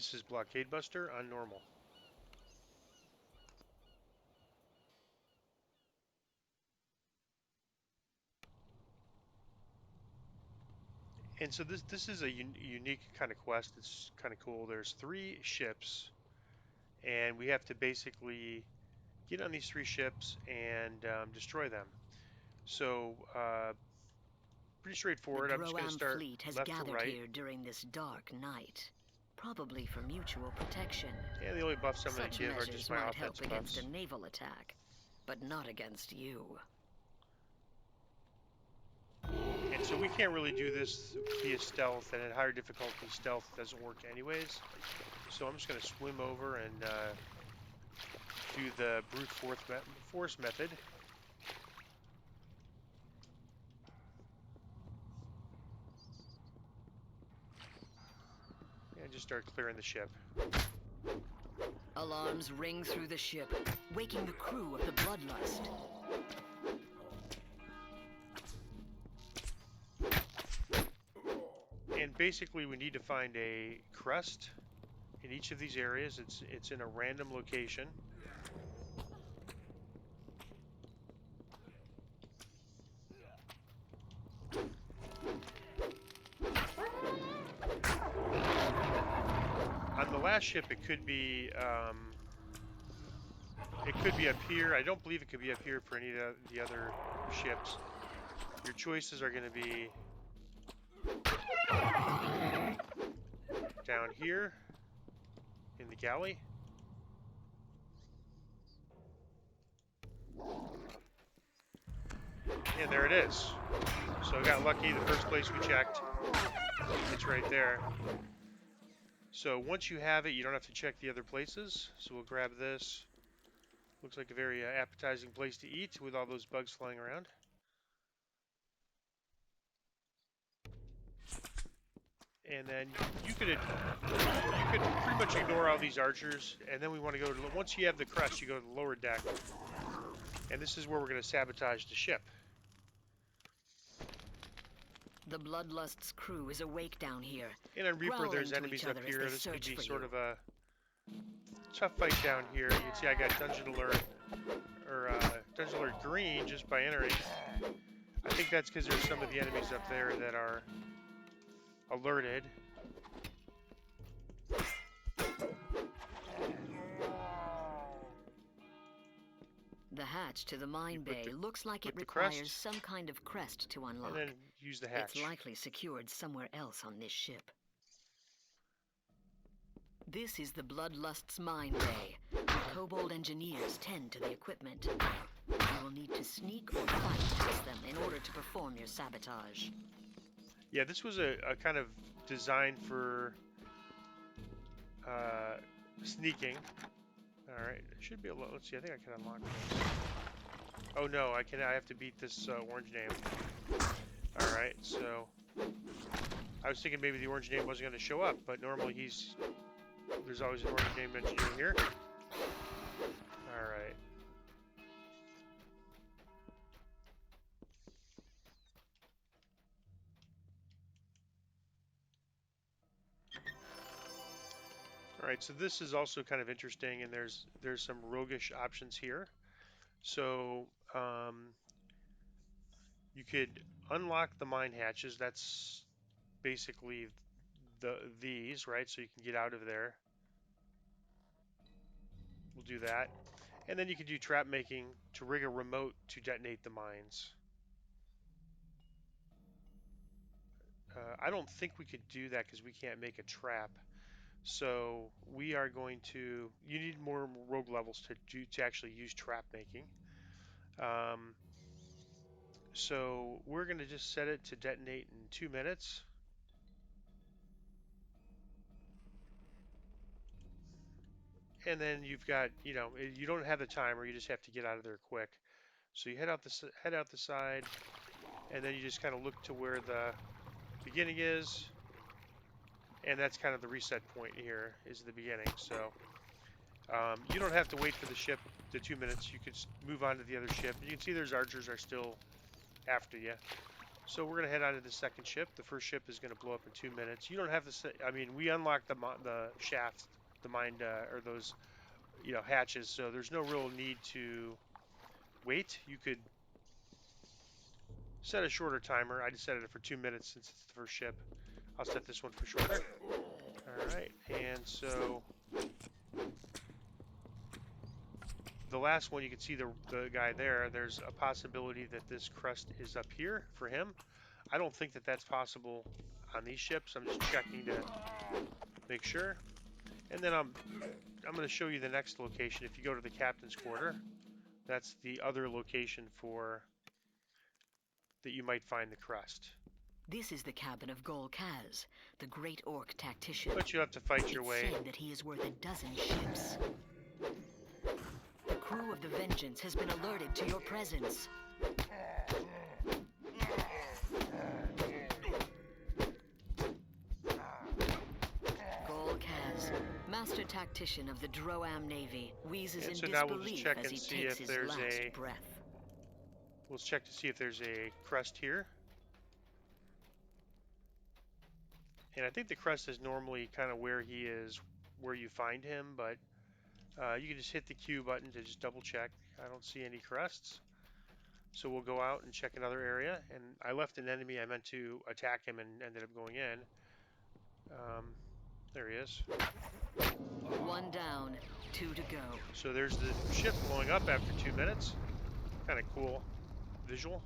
This is Blockade Buster on normal. And so this is a unique kind of quest. It's kind of cool. There's 3 ships, and we have to basically get on these 3 ships and destroy them. So pretty The straightforward. I'm just going to Droam start fleet has left to gathered right. here during this dark night, probably for mutual protection. And the only buffs I'm going to Such give are measures just my might help offensive against a buffs. naval attack, but not against you. And so we can't really do this via stealth, and at higher difficulty, stealth doesn't work anyways. So I'm just going to swim over and do the brute force method. And just start clearing the ship. Alarms ring through the ship, waking the crew of the Bloodlust. And basically we need to find a crest in each of these areas. It's in a random location. On the last ship it could be up here. I don't believe it could be up here for any of the other ships. Your choices are going to be down here in the galley. And there it is. So I got lucky the first place we checked. It's right there. So once you have it, you don't have to check the other places. So we'll grab this. Looks like a very appetizing place to eat with all those bugs flying around. And then you could pretty much ignore all these archers. And then we want to go to, once you have the crest, you go to the lower deck. And this is where we're going to sabotage the ship. The Bloodlust's crew is awake down here. And on Reaper, there's enemies up here. This could be sort of a tough fight down here. You can see I got Dungeon Alert, or Dungeon Alert green just by entering. I think that's because there's some of the enemies up there that are alerted. The hatch to the mine bay looks like it requires some kind of crest to unlock. And then use the hatch. It's likely secured somewhere else on this ship. This is the Bloodlust's mine bay, where Kobold engineers tend to the equipment. You will need to sneak or fight past them in order to perform your sabotage. Yeah, this was a kind of designed for sneaking. Alright, it should be a little, let's see, I think I can unlock this. Oh no, I have to beat this orange name. Alright, so I was thinking maybe the orange name wasn't going to show up, but normally there's always an orange name engineer here. Alright. Alright, so this is also kind of interesting, and there's some roguish options here. So you could unlock the mine hatches. That's basically these, right? So you can get out of there. We'll do that. And then you could do trap making to rig a remote to detonate the mines. I don't think we could do that because we can't make a trap. So we are going to, you need more rogue levels to actually use trap making. So we're going to just set it to detonate in 2 minutes. And then you've got, you don't have the timer, you just have to get out of there quick. So you head out the side, and then you just kind of look to where the beginning is, and that's kind of the reset point here, is the beginning. So you don't have to wait for the ship, the 2 minutes. You could move on to the other ship. You can see there's archers are still after you. So we're gonna head on to the second ship. The first ship is gonna blow up in 2 minutes. You don't have to say. I mean, we unlocked the shaft, the mine, or those hatches. So there's no real need to wait. You could set a shorter timer. I just set it for 2 minutes since it's the first ship. I'll set this one for shorter. All right, and so the last one, you can see the guy there. There's a possibility that this crust is up here for him. I don't think that that's possible on these ships. I'm just checking to make sure. And then I'm going to show you the next location. If you go to the captain's quarter, that's the other location for that you might find the crust. This is the cabin of Gol Kaz, the great orc tactician. But you have to fight your way. It's said that he is worth a dozen ships. The crew of the Vengeance has been alerted to your presence. Gol Kaz, master tactician of the Droam Navy, wheezes in So now we'll just disbelief check as and he see takes if his there's last breath. We'll check to see if there's a crust here. And I think the crust is normally kind of where he is, where you find him, but you can just hit the Q button to just double check. I don't see any crusts. So we'll go out and check another area. And I left an enemy. I meant to attack him and ended up going in. There he is. One down, 2 to go. So there's the ship blowing up after 2 minutes. Kind of cool visual.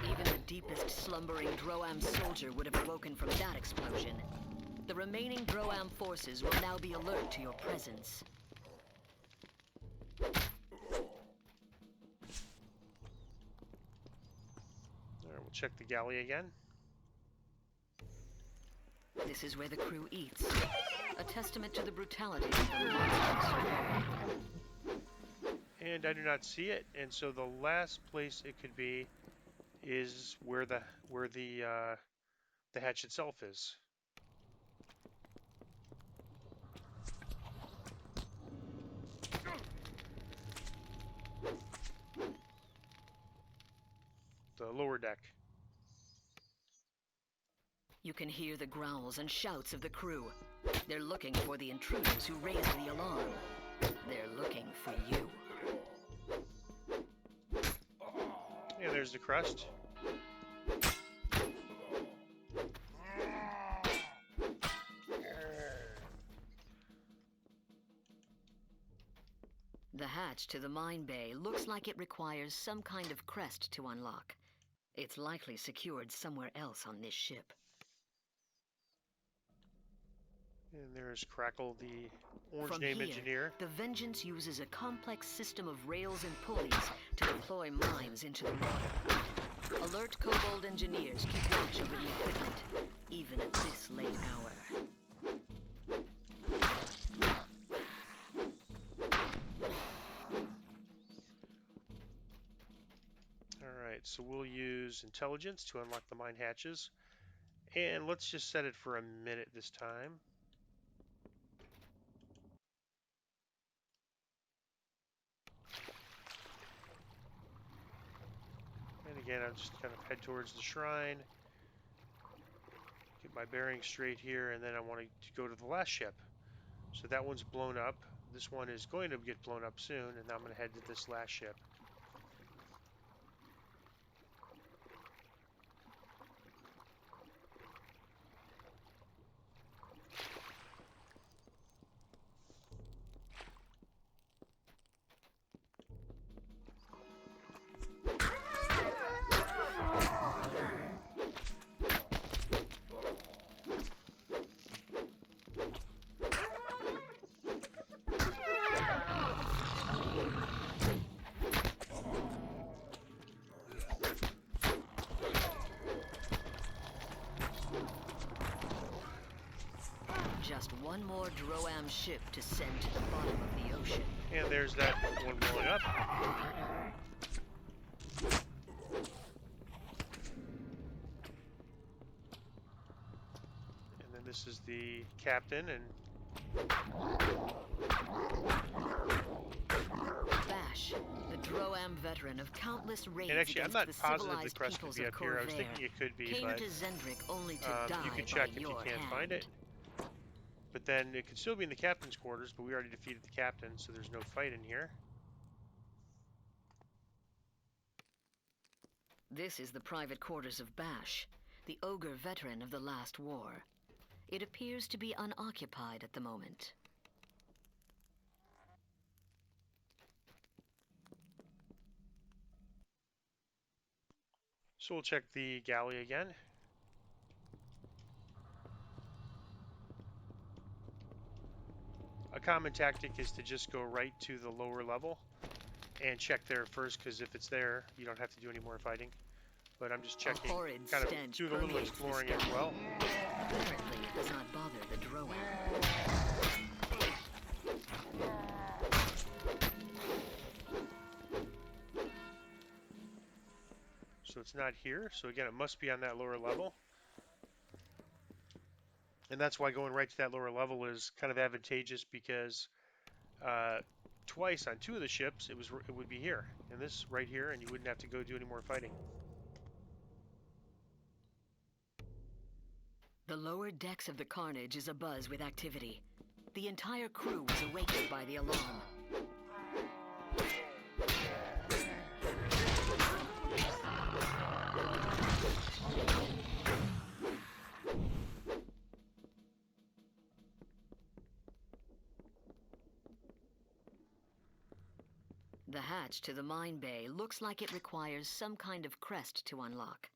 Even the deepest slumbering Droam soldier would have awoken from that explosion. The remaining Droam forces will now be alert to your presence. All right, we'll check the galley again. This is where the crew eats. A testament to the brutality of the monsters. And I do not see it. And so the last place it could be is where the hatch itself is. The lower deck. You can hear the growls and shouts of the crew. They're looking for the intruders who raised the alarm. They're looking for you. And there's the crust. The hatch to the mine bay looks like it requires some kind of crest to unlock. It's likely secured somewhere else on this ship. And there's Crackle, the orange From name here, engineer. the Vengeance uses a complex system of rails and pulleys to deploy mines into the water. Alert Kobold engineers keep watch over the equipment, even at this late hour. Alright, so we'll use intelligence to unlock the mine hatches. And let's just set it for a minute this time. And again, I'm just kind of head towards the shrine. Get my bearings straight here, and then I want to go to the last ship. So that one's blown up. This one is going to get blown up soon, and now I'm going to head to this last ship. Just one more Droam ship to send to the bottom of the ocean. And there's that one blowing up. And then this is the captain, and Bash, the Droam veteran of countless raids And actually, I'm against not the positive the civilized crest could peoples be of up here. I was Corvair, thinking it could be, came but to Zendrik only to you die can by check if you your can't hand. find it. But then it could still be in the captain's quarters, but we already defeated the captain, so there's no fight in here. This is the private quarters of Bash, the ogre veteran of the last war. It appears to be unoccupied at the moment. So we'll check the galley again. A common tactic is to just go right to the lower level and check there first, because if it's there, you don't have to do any more fighting. But I'm just A checking, horrid kind of stench doing a little permeates this exploring as galley. well. Apparently, it does not bother the Droam. So it's not here. So again, it must be on that lower level. And that's why going right to that lower level is kind of advantageous, because twice on 2 of the ships it would be here, and this right here, and you wouldn't have to go do any more fighting. The lower decks of the Carnage is abuzz with activity. The entire crew was awakened by the alarm. The hatch to the mine bay looks like it requires some kind of crest to unlock.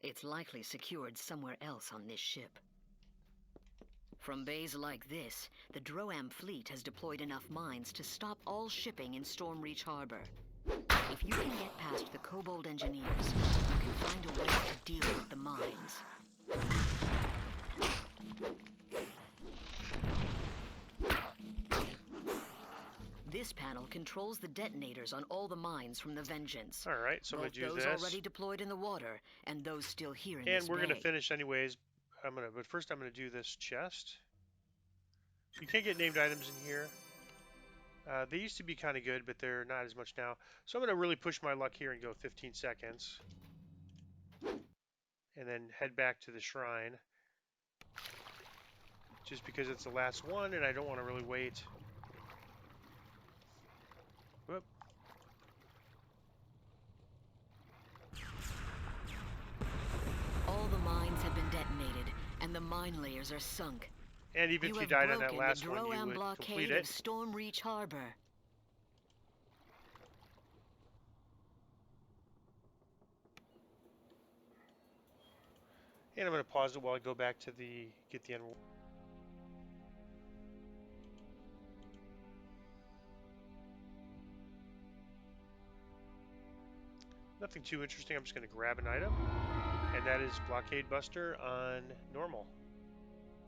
It's likely secured somewhere else on this ship. From bays like this, the Droam fleet has deployed enough mines to stop all shipping in Stormreach Harbor. If you can get past the Kobold engineers, you can find a way to deal with the mines. This panel controls the detonators on all the mines from the Vengeance. All right, so I'm Both going to do those this. already deployed in the water, and those still here in And this we're going to bay. finish anyways. But first I'm going to do this chest. You can't get named items in here. They used to be kind of good, but they're not as much now. So I'm going to really push my luck here and go 15 seconds. And then head back to the shrine. Just because it's the last one and I don't want to really wait. Whoop. All the mines have been detonated, and the mine layers are sunk. And even if you have died on that broken last the one, you Droam would complete Blockade it. of Stormreach Harbor. And I'm going to pause it while I go back to get the end. Nothing too interesting. I'm just going to grab an item, and that is Blockade Buster on normal.